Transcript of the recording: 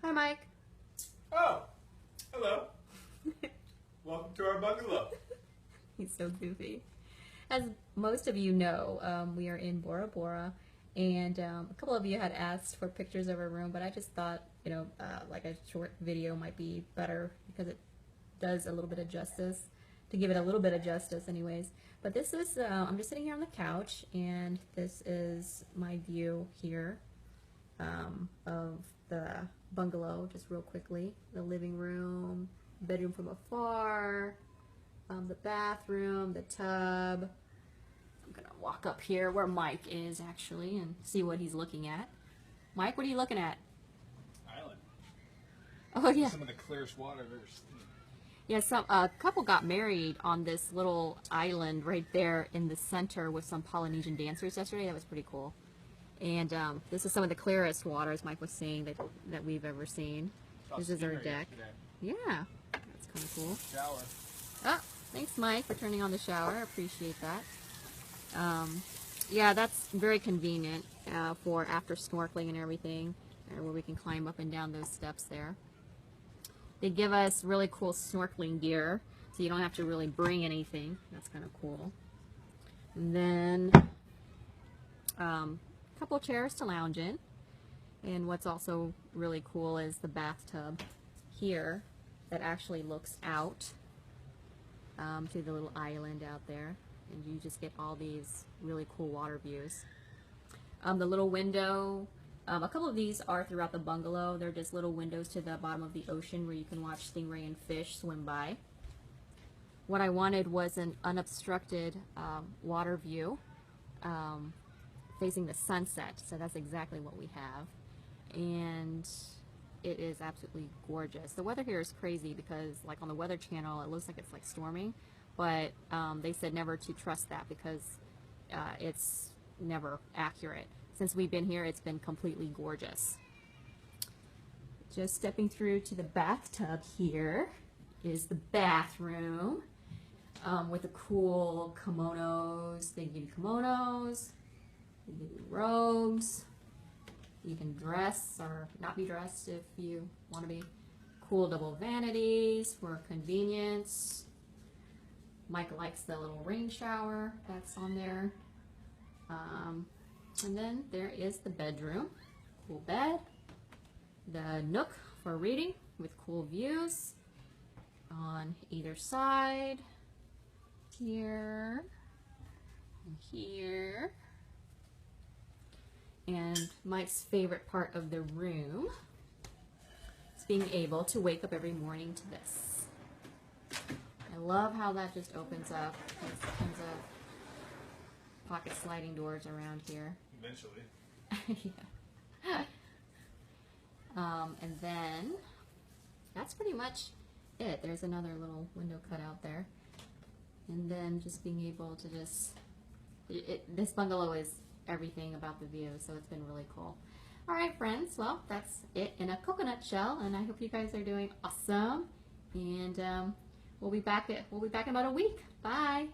Hi, Mike. Oh, hello. Welcome to our bungalow. He's so goofy. As most of you know, we are in Bora Bora, and a couple of you had asked for pictures of our room, but I just thought, like a short video might be better because it does a little bit of justice, to give it a little bit of justice anyways. But this is, I'm just sitting here on the couch, and this is my view here of the bungalow, just real quickly. The living room, bedroom from afar, the bathroom, the tub. I'm gonna walk up here where Mike is actually and see what he's looking at. Mike, what are you looking at? Island. Oh yeah. Some of the clearest water I've ever seen. Yeah, a couple got married on this little island right there in the center with some Polynesian dancers yesterday. That was pretty cool. And this is some of the clearest water, as Mike was saying, that we've ever seen. This is our deck. Yeah, that's kind of cool. Shower. Oh, thanks, Mike, for turning on the shower. I appreciate that. Yeah, that's very convenient for after snorkeling and everything, where we can climb up and down those steps there. They give us really cool snorkeling gear, so you don't have to really bring anything. That's kind of cool. And then a couple chairs to lounge in. And what's also really cool is the bathtub here that actually looks out to the little island out there. And you just get all these really cool water views. The little window, a couple of these are throughout the bungalow. They're just little windows to the bottom of the ocean where you can watch stingray and fish swim by. What I wanted was an unobstructed water view facing the sunset, so that's exactly what we have. And it is absolutely gorgeous. The weather here is crazy because, like on the Weather Channel, it looks like it's like storming, but they said never to trust that because it's never accurate. Since we've been here, it's been completely gorgeous. Just stepping through to the bathtub here is the bathroom with the cool kimonos. They give you kimonos, they give you robes. You can dress or not be dressed if you want to be. Cool double vanities for convenience. Mike likes the little rain shower that's on there. And then there is the bedroom. Cool bed. The nook for reading with cool views on either side. Here and here. And Mike's favorite part of the room is being able to wake up every morning to this. I love how that just opens up. There's tons of pocket sliding doors around here. Eventually. Yeah. And then that's pretty much it. There's another little window cut out there. And then just being able to just, this bungalow is everything about the view, so it's been really cool. All right, friends, well, that's it in a coconut shell, and I hope you guys are doing awesome. And we'll be back in about a week. Bye.